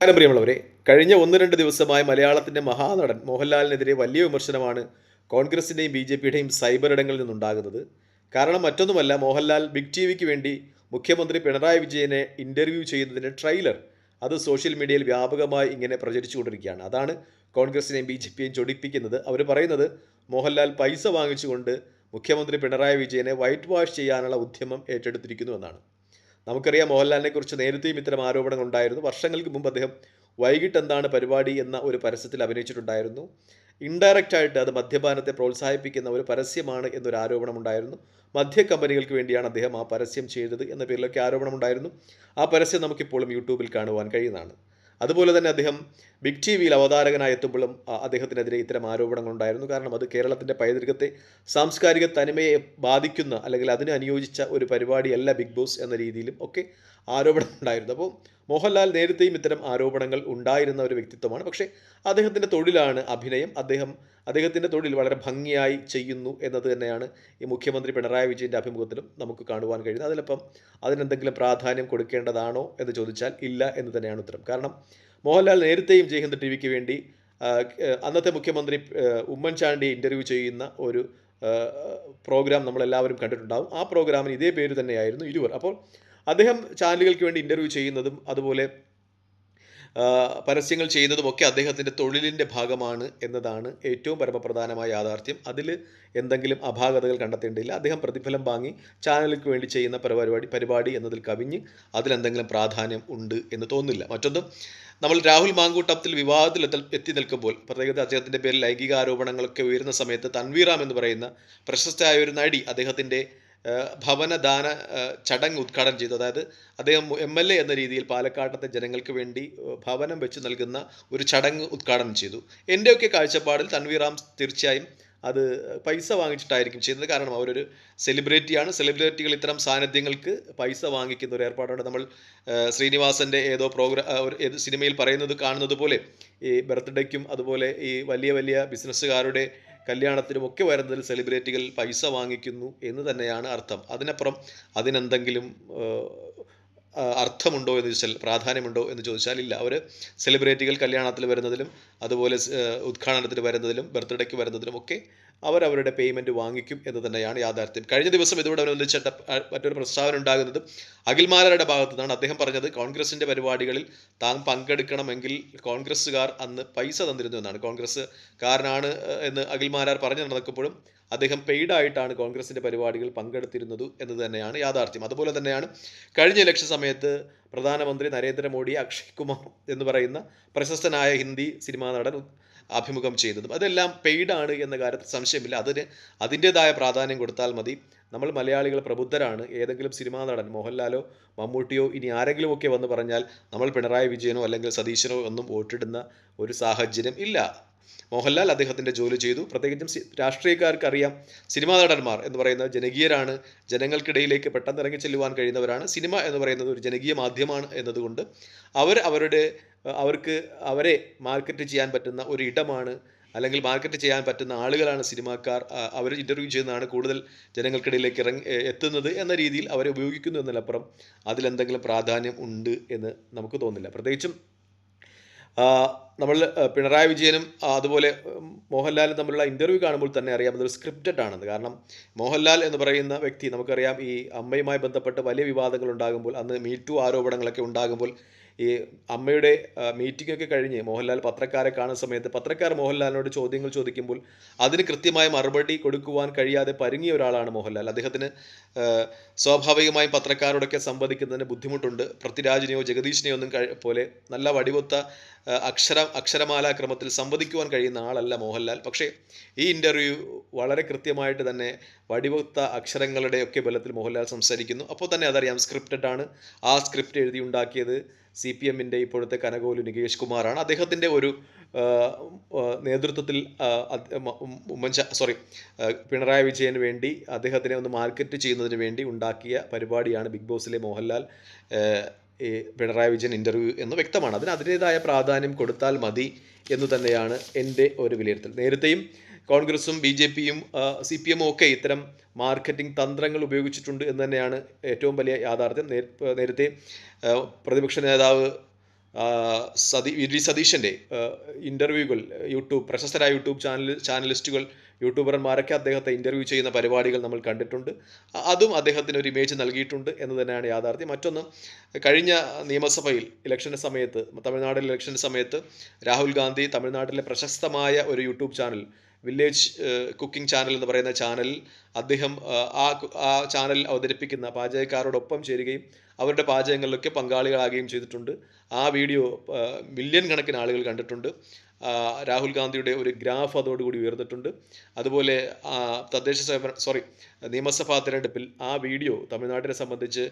നമസ്കാരം പ്രിയമുള്ളവരെ, കഴിഞ്ഞ 1-2 ദിവസമായി മലയാളത്തിന്റെ മഹാനടൻ മോഹൻലാലിനെതിരെ വലിയ വിമർശനമാണ് കോൺഗ്രസിന്റെയും ബി.ജെ.പിയുടെയും സൈബർ ഇടങ്ങളിൽ നിന്നുണ്ടാകുന്നത്. കാരണം മറ്റൊന്നുമല്ല, മോഹൻലാൽ ബിഗ് ടിവിക്ക് വേണ്ടി മുഖ്യമന്ത്രി പിണറായി വിജയനെ ഇന്റർവ്യൂ ചെയ്യുന്നതിന്റെ ട്രെയിലർ അത് സോഷ്യൽ മീഡിയയിൽ വ്യാപകമായി ഇങ്ങനെ പ്രചരിച്ചുകൊണ്ടിരിക്കുകയാണ്. അതാണ് കോൺഗ്രസിനെയും ബി.ജെ.പിയെയും ചൊടിപ്പിക്കുന്നത്. അവർ പറയുന്നത് മോഹൻലാൽ പൈസ വാങ്ങിച്ചുകൊണ്ട് മുഖ്യമന്ത്രി പിണറായി വിജയനെ വൈറ്റ് വാഷ് ചെയ്യാനുള്ള ഉദ്യമം ഏറ്റെടുത്തിരിക്കുന്നു എന്നാണ്. നമുക്കറിയാം, മോഹൻലാലിനെക്കുറിച്ച് നേരത്തെയും ഇത്തരം ആരോപണങ്ങൾ ഉണ്ടായിരുന്നു. വർഷങ്ങൾക്ക് മുമ്പ് അദ്ദേഹം വൈകിട്ട് എന്താണ് പരിപാടി എന്ന ഒരു പരസ്യത്തിൽ അഭിനയിച്ചിട്ടുണ്ടായിരുന്നു. ഇൻഡയറക്റ്റ് ആയിട്ട് അത് മദ്യപാനത്തെ പ്രോത്സാഹിപ്പിക്കുന്ന ഒരു പരസ്യമാണ് എന്നൊരു ആരോപണമുണ്ടായിരുന്നു. മദ്യ കമ്പനികൾക്ക് വേണ്ടിയാണ് അദ്ദേഹം ആ പരസ്യം ചെയ്തത് എന്ന പേരിലൊക്കെ ആരോപണമുണ്ടായിരുന്നു. ആ പരസ്യം നമുക്കിപ്പോഴും യൂട്യൂബിൽ കാണുവാൻ കഴിയുന്നതാണ്. അതുപോലെ തന്നെ അദ്ദേഹം ബിഗ് ടി വിയിൽ അവതാരകനായി എത്തുമ്പോഴും അദ്ദേഹത്തിനെതിരെ ഇത്തരം ആരോപണങ്ങളുണ്ടായിരുന്നു. കാരണം അത് കേരളത്തിൻ്റെ പൈതൃകത്തെ, സാംസ്കാരിക തനിമയെ ബാധിക്കുന്ന അല്ലെങ്കിൽ അതിന് അനുയോജിച്ച ഒരു പരിപാടിയല്ല ബിഗ് ബോസ് എന്ന രീതിയിലും ഒക്കെ ആരോപണം ഉണ്ടായിരുന്നു. അപ്പോൾ മോഹൻലാൽ നേരത്തെയും ഇത്തരം ആരോപണങ്ങൾ ഉണ്ടായിരുന്ന ഒരു വ്യക്തിത്വമാണ്. പക്ഷേ അദ്ദേഹത്തിൻ്റെ തൊഴിലാണ് അഭിനയം. അദ്ദേഹത്തിൻ്റെ തൊഴിൽ വളരെ ഭംഗിയായി ചെയ്യുന്നു എന്നത് തന്നെയാണ് ഈ മുഖ്യമന്ത്രി പിണറായി വിജയൻ്റെ അഭിമുഖത്തിലും നമുക്ക് കാണുവാൻ കഴിയുന്നത്. അതിനൊപ്പം അതിനെന്തെങ്കിലും പ്രാധാന്യം കൊടുക്കേണ്ടതാണോ എന്ന് ചോദിച്ചാൽ ഇല്ല എന്ന് തന്നെയാണ് ഉത്തരം. കാരണം മോഹൻലാൽ നേരത്തെയും ജയ്ഹിന്ദ് ടി വിക്ക് വേണ്ടി അന്നത്തെ മുഖ്യമന്ത്രി ഉമ്മൻചാണ്ടിയെ ഇൻ്റർവ്യൂ ചെയ്യുന്ന ഒരു പ്രോഗ്രാം നമ്മളെല്ലാവരും കണ്ടിട്ടുണ്ടാവും. ആ പ്രോഗ്രാമിന് ഇതേ പേര് തന്നെയായിരുന്നു ഇരുവർ. അപ്പോൾ അദ്ദേഹം ചാനലുകൾക്ക് വേണ്ടി ഇൻ്റർവ്യൂ ചെയ്യുന്നതും അതുപോലെ പരസ്യങ്ങൾ ചെയ്യുന്നതുമൊക്കെ അദ്ദേഹത്തിൻ്റെ തൊഴിലിൻ്റെ ഭാഗമാണ് എന്നതാണ് ഏറ്റവും പരമപ്രധാനമായ യാഥാർത്ഥ്യം. അതിൽ എന്തെങ്കിലും അപാകതകൾ കണ്ടെത്തേണ്ടിയില്ല. അദ്ദേഹം പ്രതിഫലം വാങ്ങി ചാനലുകൾക്ക് വേണ്ടി ചെയ്യുന്ന പരിപാടി എന്നതിൽ കവിഞ്ഞ് അതിലെന്തെങ്കിലും പ്രാധാന്യം ഉണ്ട് എന്ന് തോന്നുന്നില്ല. മറ്റൊന്നും, നമ്മൾ രാഹുൽ മാങ്കൂട്ടത്തിൽ വിവാദത്തിൽ എത്തി നിൽക്കുമ്പോൾ, പ്രത്യേകിച്ച് അദ്ദേഹത്തിൻ്റെ പേരിൽ ലൈംഗിക ആരോപണങ്ങളൊക്കെ ഉയരുന്ന സമയത്ത് തൻവീറാം എന്ന് പറയുന്ന പ്രശസ്തയായ ഒരു നടി അദ്ദേഹത്തിൻ്റെ ഭവനദാന ചടങ്ങ് ഉദ്ഘാടനം ചെയ്തു. അതായത് അദ്ദേഹം MLA എന്ന രീതിയിൽ പാലക്കാട്ടത്തെ ജനങ്ങൾക്ക് വേണ്ടി ഭവനം വെച്ച് നൽകുന്ന ഒരു ചടങ്ങ് ഉദ്ഘാടനം ചെയ്തു. എൻ്റെയൊക്കെ കാഴ്ചപ്പാടിൽ തൻവീറാം തീർച്ചയായും അത് പൈസ വാങ്ങിച്ചിട്ടായിരിക്കും ചെയ്യുന്നത്. കാരണം അവരൊരു സെലിബ്രിറ്റിയാണ്. സെലിബ്രിറ്റികൾ ഇത്തരം സാന്നിധ്യങ്ങൾക്ക് പൈസ വാങ്ങിക്കുന്ന ഒരു ഏർപ്പാടാണ്. നമ്മൾ ശ്രീനിവാസൻ്റെ ഏതോ ഏത് സിനിമയിൽ പറയുന്നത് കാണുന്നത് പോലെ ഈ ബർത്ത്ഡേക്കും അതുപോലെ ഈ വലിയ വലിയ ബിസിനസ്സുകാരുടെ കല്യാണത്തിനുമൊക്കെ വരുന്നതിൽ സെലിബ്രിറ്റികൾ പൈസ വാങ്ങിക്കുന്നു എന്ന് തന്നെയാണ് അർത്ഥം. അതിനപ്പുറം അതിനെന്തെങ്കിലും അർത്ഥമുണ്ടോ എന്ന് ചോദിച്ചാൽ, പ്രാധാന്യമുണ്ടോ എന്ന് ചോദിച്ചാൽ ഇല്ല. അവർ സെലിബ്രിറ്റികൾ കല്യാണത്തിൽ വരുന്നതിലും അതുപോലെ ഉദ്ഘാടനത്തിന് വരുന്നതിലും ബർത്ത്ഡേക്ക് വരുന്നതിലും ഒക്കെ അവരവരുടെ പേയ്മെൻറ്റ് വാങ്ങിക്കും എന്ന് തന്നെയാണ് യാഥാർത്ഥ്യം. കഴിഞ്ഞ ദിവസം ഇതോടനുബന്ധിച്ചിട്ട് മറ്റൊരു പ്രസ്താവന ഉണ്ടാകുന്നത് അഖിൽമാരാരുടെ ഭാഗത്തു നിന്നാണ്. അദ്ദേഹം പറഞ്ഞത് കോൺഗ്രസിൻ്റെ പരിപാടികളിൽ താൻ പങ്കെടുക്കണമെങ്കിൽ കോൺഗ്രസ്സുകാർ അന്ന് പൈസ തന്നിരുന്നു എന്നാണ്. കോൺഗ്രസ്സുകാരനാണ് എന്ന് അഖിൽമാരാർ പറഞ്ഞു നടക്കുമ്പോഴും അദ്ദേഹം പെയ്ഡായിട്ടാണ് കോൺഗ്രസിൻ്റെ പരിപാടികൾ പങ്കെടുത്തിരുന്നത് എന്നത് തന്നെയാണ് യാഥാർത്ഥ്യം. അതുപോലെ തന്നെയാണ് കഴിഞ്ഞ ഇലക്ഷൻ സമയത്ത് പ്രധാനമന്ത്രി നരേന്ദ്രമോദി അക്ഷയ് കുമാർ എന്ന് പറയുന്ന പ്രശസ്തനായ ഹിന്ദി സിനിമാ നടൻ അഭിമുഖം ചെയ്തതും അതെല്ലാം പെയ്ഡാണ് എന്ന കാര്യത്തിൽ സംശയമില്ല. അതിൻ്റേതായ പ്രാധാന്യം കൊടുത്താൽ മതി. നമ്മൾ മലയാളികൾ പ്രബുദ്ധരാണ്. ഏതെങ്കിലും സിനിമാ നടൻ മോഹൻലാലോ മമ്മൂട്ടിയോ ഇനി ആരെങ്കിലുമൊക്കെ വന്ന് പറഞ്ഞാൽ നമ്മൾ പിണറായി വിജയനോ അല്ലെങ്കിൽ സതീശനോ ഒന്നും വോട്ടിടുന്ന ഒരു സാഹചര്യം ഇല്ല. മോഹൻലാൽ അദ്ദേഹത്തിൻ്റെ ജോലി ചെയ്തു. പ്രത്യേകിച്ചും രാഷ്ട്രീയക്കാർക്ക് അറിയാം, സിനിമാ നടന്മാർ എന്ന് പറയുന്നത് ജനകീയരാണ്, ജനങ്ങൾക്കിടയിലേക്ക് പെട്ടെന്ന് ഇറങ്ങി ചെല്ലുവാൻ കഴിയുന്നവരാണ്. സിനിമ എന്ന് പറയുന്നത് ഒരു ജനകീയ മാധ്യമമാണ് എന്നതുകൊണ്ട് അവർക്ക് അവരെ മാർക്കറ്റ് ചെയ്യാൻ പറ്റുന്ന ഒരു ഇടമാണ്, അല്ലെങ്കിൽ മാർക്കറ്റ് ചെയ്യാൻ പറ്റുന്ന ആളുകളാണ് സിനിമാക്കാർ. അവർ ഇൻ്റർവ്യൂ ചെയ്യുന്നതാണ് കൂടുതൽ ജനങ്ങൾക്കിടയിലേക്ക് എത്തുന്നത് എന്ന രീതിയിൽ അവരെ ഉപയോഗിക്കുന്നു എന്നതിലപ്പുറം അതിലെന്തെങ്കിലും പ്രാധാന്യം ഉണ്ട് എന്ന് നമുക്ക് തോന്നുന്നില്ല. പ്രത്യേകിച്ചും നമ്മൾ പിണറായി വിജയനും അതുപോലെ മോഹൻലാലും തമ്മിലുള്ള ഇൻ്റർവ്യൂ കാണുമ്പോൾ തന്നെ അറിയാം അതൊരു സ്ക്രിപ്റ്റഡ് ആണെന്ന്. കാരണം മോഹൻലാൽ എന്ന് പറയുന്ന വ്യക്തി, നമുക്കറിയാം, ഈ അമ്മയുമായി ബന്ധപ്പെട്ട് വലിയ വിവാദങ്ങൾ ഉണ്ടാകുമ്പോൾ, അന്ന് മീറ്റു ആരോപണങ്ങളൊക്കെ ഉണ്ടാകുമ്പോൾ, ഈ അമ്മയുടെ മീറ്റിംഗ് ഒക്കെ കഴിഞ്ഞ് മോഹൻലാൽ പത്രക്കാരെ കാണുന്ന സമയത്ത് പത്രക്കാർ മോഹൻലാലിനോട് ചോദ്യങ്ങൾ ചോദിക്കുമ്പോൾ അതിന് കൃത്യമായ മറുപടി കൊടുക്കുവാൻ കഴിയാതെ പരുങ്ങിയ ഒരാളാണ് മോഹൻലാൽ. അദ്ദേഹത്തിന് സ്വാഭാവികമായും പത്രക്കാരോടൊക്കെ സംവദിക്കുന്നതിന് ബുദ്ധിമുട്ടുണ്ട്. പൃഥ്വിരാജിനെയോ ജഗദീഷിനെയോ ഒന്നും പോലെ നല്ല വടിവൊത്ത അക്ഷരമാലാക്രമത്തിൽ സംവദിക്കുവാൻ കഴിയുന്ന ആളല്ല മോഹൻലാൽ. പക്ഷേ ഈ ഇൻ്റർവ്യൂ വളരെ കൃത്യമായിട്ട് തന്നെ വടിവൊത്ത അക്ഷരങ്ങളുടെയൊക്കെ ബലത്തിൽ മോഹൻലാൽ സംസാരിക്കുന്നു. അപ്പോൾ തന്നെ അതറിയാം സ്ക്രിപ്റ്റഡ് ആണ്. ആ സ്ക്രിപ്റ്റ് എഴുതിയുണ്ടാക്കിയത് CPMൻ്റെ ഇപ്പോഴത്തെ കനകോലു നികേഷ് കുമാറാണ്. അദ്ദേഹത്തിൻ്റെ ഒരു നേതൃത്വത്തിൽ പിണറായി വിജയന് വേണ്ടി അദ്ദേഹത്തിനെ ഒന്ന് മാർക്കറ്റ് ചെയ്യുന്നതിന് വേണ്ടി ഉണ്ടാക്കിയ പരിപാടിയാണ് ബിഗ് ബോസിലെ മോഹൻലാൽ ഈ പിണറായി വിജയൻ ഇൻ്റർവ്യൂ എന്ന് വ്യക്തമാണ്. അതിൻ്റേതായ പ്രാധാന്യം കൊടുത്താൽ മതി എന്ന് തന്നെയാണ് എൻ്റെ ഒരു വിലയിരുത്തൽ. നേരത്തെയും കോൺഗ്രസും BJPയും CPMും ഒക്കെ ഇത്തരം മാർക്കറ്റിംഗ് തന്ത്രങ്ങൾ ഉപയോഗിച്ചിട്ടുണ്ട് എന്ന് തന്നെയാണ് ഏറ്റവും വലിയ യാഥാർത്ഥ്യം. നേരത്തെ പ്രതിപക്ഷ നേതാവ് വി ഡി സതീശൻ്റെ ഇൻ്റർവ്യൂകൾ പ്രശസ്തരായ യൂട്യൂബ് ചാനലിസ്റ്റുകൾ യൂട്യൂബർമാരൊക്കെ അദ്ദേഹത്തെ ഇൻ്റർവ്യൂ ചെയ്യുന്ന പരിപാടികൾ നമ്മൾ കണ്ടിട്ടുണ്ട്. അതും അദ്ദേഹത്തിന് ഒരു ഇമേജ് നൽകിയിട്ടുണ്ട് എന്ന് തന്നെയാണ് യാഥാർത്ഥ്യം. മറ്റൊന്ന്, കഴിഞ്ഞ നിയമസഭയിൽ ഇലക്ഷൻ്റെ സമയത്ത്, തമിഴ്നാട്ടിലെ ഇലക്ഷൻ്റെ സമയത്ത് രാഹുൽ ഗാന്ധി തമിഴ്നാട്ടിലെ പ്രശസ്തമായ ഒരു YouTube channel, village cooking channel എന്ന് പറയുന്ന ചാനലിൽ അദ്ദേഹം ആ ചാനൽ അവതരിപ്പിക്കുന്ന പാചകക്കാരോടൊപ്പം ചേരുകയും അവരുടെ പാചകങ്ങളിലൊക്കെ പങ്കാളികളാകുകയും ചെയ്തിട്ടുണ്ട്. ആ വീഡിയോ മില്യൺ കണക്കിന് ആളുകൾ കണ്ടിട്ടുണ്ട്. രാഹുൽ ഗാന്ധിയുടെ ഒരു ഗ്രാഫ് അതോടുകൂടി ഉയർന്നിട്ടുണ്ട്. അതുപോലെ നിയമസഭാ തിരഞ്ഞെടുപ്പിൽ ആ വീഡിയോ തമിഴ്നാട്ടിനെ സംബന്ധിച്ച്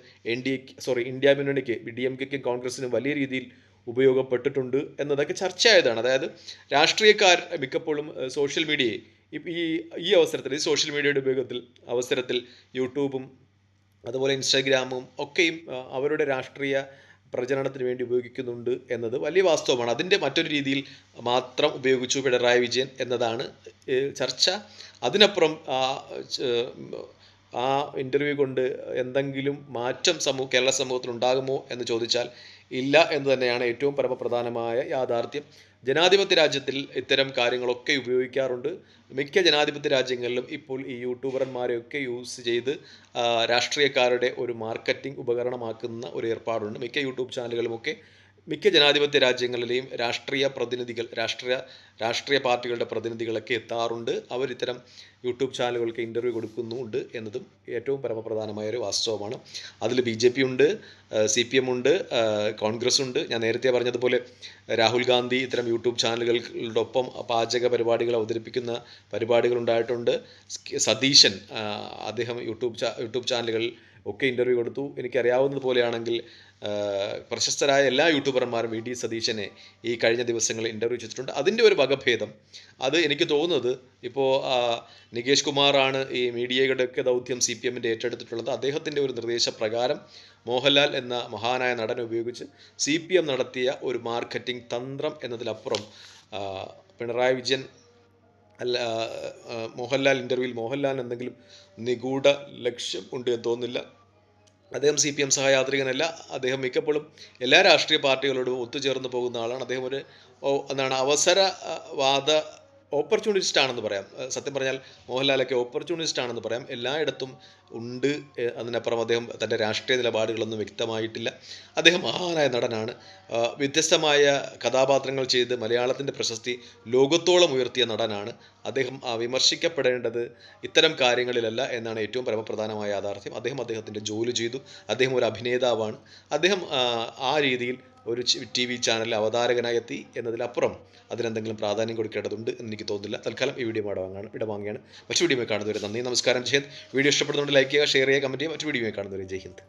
ഇന്ത്യ മുന്നണിക്ക്, DMK-ക്കും കോൺഗ്രസിനും വലിയ രീതിയിൽ ഉപയോഗപ്പെട്ടിട്ടുണ്ട് എന്നതൊക്കെ ചർച്ചയായതാണ്. അതായത് രാഷ്ട്രീയക്കാർ മിക്കപ്പോഴും സോഷ്യൽ മീഡിയയെ ഈ അവസരത്തിൽ, സോഷ്യൽ മീഡിയയുടെ അവസരത്തിൽ യൂട്യൂബും അതുപോലെ ഇൻസ്റ്റാഗ്രാമും ഒക്കെയും അവരുടെ രാഷ്ട്രീയ പ്രചരണത്തിന് വേണ്ടി ഉപയോഗിക്കുന്നുണ്ട് എന്നത് വലിയ വാസ്തവമാണ്. അതിൻ്റെ മറ്റൊരു രീതിയിൽ മാത്രം ഉപയോഗിച്ചു പിണറായി വിജയൻ എന്നതാണ് ചർച്ച. അതിനപ്പുറം ആ ഇൻ്റർവ്യൂ കൊണ്ട് എന്തെങ്കിലും മാറ്റം കേരള സമൂഹത്തിൽ ഉണ്ടാകുമോ എന്ന് ചോദിച്ചാൽ ഇല്ല എന്ന് തന്നെയാണ് ഏറ്റവും പരമപ്രധാനമായ യാഥാർത്ഥ്യം. ജനാധിപത്യ രാജ്യത്തിൽ ഇത്തരം കാര്യങ്ങളൊക്കെ ഉപയോഗിക്കാറുണ്ട്. മിക്ക ജനാധിപത്യ രാജ്യങ്ങളിലും ഇപ്പോൾ ഈ യൂട്യൂബർമാരെയൊക്കെ യൂസ് ചെയ്ത് രാഷ്ട്രീയക്കാരുടെ ഒരു മാർക്കറ്റിംഗ് ഉപകരണമാക്കുന്ന ഒരു ഏർപ്പാടുണ്ട്. മിക്ക യൂട്യൂബ് ചാനലുകളുമൊക്കെ മിക്ക ജനാധിപത്യ രാജ്യങ്ങളിലെയും രാഷ്ട്രീയ പാർട്ടികളുടെ പ്രതിനിധികളൊക്കെ എത്താറുണ്ട്. അവരിത്തരം യൂട്യൂബ് ചാനലുകൾക്ക് ഇൻ്റർവ്യൂ കൊടുക്കുന്നുണ്ട് എന്നതും ഏറ്റവും പരമപ്രധാനമായ ഒരു വാസ്തവമാണ്. അതിൽ BJP ഉണ്ട്, CPM ഉണ്ട്, കോൺഗ്രസ് ഉണ്ട്. ഞാൻ നേരത്തെ പറഞ്ഞതുപോലെ രാഹുൽ ഗാന്ധി ഇത്തരം യൂട്യൂബ് ചാനലുകളുടെ ഒപ്പം പാചക പരിപാടികൾ അവതരിപ്പിക്കുന്ന പരിപാടികൾ ഉണ്ടായിട്ടുണ്ട്. സതീശൻ അദ്ദേഹം യൂട്യൂബ് ചാനലുകളിൽ ഒക്കെ ഇൻ്റർവ്യൂ കൊടുത്തു. എനിക്കറിയാവുന്നതുപോലെയാണെങ്കിൽ പ്രശസ്തരായ എല്ലാ യൂട്യൂബർമാരും VD സതീശനെ ഈ കഴിഞ്ഞ ദിവസങ്ങളിൽ ഇൻ്റർവ്യൂ ചെയ്തിട്ടുണ്ട്. അതിൻ്റെ ഒരു വകഭേദം അത് എനിക്ക് തോന്നുന്നത്, ഇപ്പോൾ നികേഷ് കുമാറാണ് ഈ മീഡിയയുടെയൊക്കെ ദൗത്യം CPM-ൻ്റെ ഏറ്റെടുത്തിട്ടുള്ളത്. അദ്ദേഹത്തിൻ്റെ ഒരു നിർദ്ദേശപ്രകാരം മോഹൻലാൽ എന്ന മഹാനായ നടനെ ഉപയോഗിച്ച് CPM നടത്തിയ ഒരു മാർക്കറ്റിംഗ് തന്ത്രം എന്നതിലപ്പുറം പിണറായി വിജയൻ മോഹൻലാൽ ഇൻ്റർവ്യൂവിൽ മോഹൻലാലിന് എന്തെങ്കിലും നിഗൂഢ ലക്ഷ്യം ഉണ്ട് എന്ന് തോന്നുന്നില്ല. അദ്ദേഹം CPM സഹയാത്രികനല്ല. അദ്ദേഹം മിക്കപ്പോഴും എല്ലാ രാഷ്ട്രീയ പാർട്ടികളോടും ഒത്തുചേർന്ന് പോകുന്ന ആളാണ്. അദ്ദേഹം ഒരു അവസരവാദ ഓപ്പർച്യൂണിസ്റ്റ് ആണെന്ന് പറയാം. സത്യം പറഞ്ഞാൽ മോഹൻലാലൊക്കെ ഓപ്പർച്യൂണിസ്റ്റ് ആണെന്ന് പറയാം. എല്ലായിടത്തും ഉണ്ട്. അതിനപ്പുറം അദ്ദേഹം തൻ്റെ രാഷ്ട്രീയ നിലപാടുകളൊന്നും വ്യക്തമായിട്ടില്ല. അദ്ദേഹം മഹാനായ നടനാണ്. വ്യത്യസ്തമായ കഥാപാത്രങ്ങൾ ചെയ്ത് മലയാളത്തിൻ്റെ പ്രശസ്തി ലോകത്തോളം ഉയർത്തിയ നടനാണ്. അദ്ദേഹം വിമർശിക്കപ്പെടേണ്ടത് ഇത്തരം കാര്യങ്ങളിലല്ല എന്നാണ് ഏറ്റവും പരമപ്രധാനമായ യാഥാർത്ഥ്യം. അദ്ദേഹത്തിൻ്റെ ജോലി ചെയ്തു. അദ്ദേഹം ഒരു അഭിനേതാവാണ്. അദ്ദേഹം ആ രീതിയിൽ ഒരു TV ചാനലിൽ അവതാരകനായി എത്തി എന്നതിലപ്പുറം അതിനെന്തെങ്കിലും പ്രാധാന്യം കൊടുക്കേണ്ടതുണ്ട് എന്ന് എനിക്ക് തോന്നുന്നില്ല. തൽക്കാലം ഈ വീഡിയോ ഇടവാങ്ങുകയാണ്. മറ്റു വീഡിയോ കാണുന്നവരെ നന്ദി, നമസ്കാരം, ജയ് ഹിന്ദ്. വീഡിയോ ഇഷ്ടപ്പെടുന്നുണ്ട് ലൈക്ക് ചെയ്യുക, ഷെയർ ചെയ്യുക, കമൻറ്റ് ചെയ്യുക. മറ്റു വീഡിയോ കാണുന്നവരെ ജയ് ഹിന്ദ്.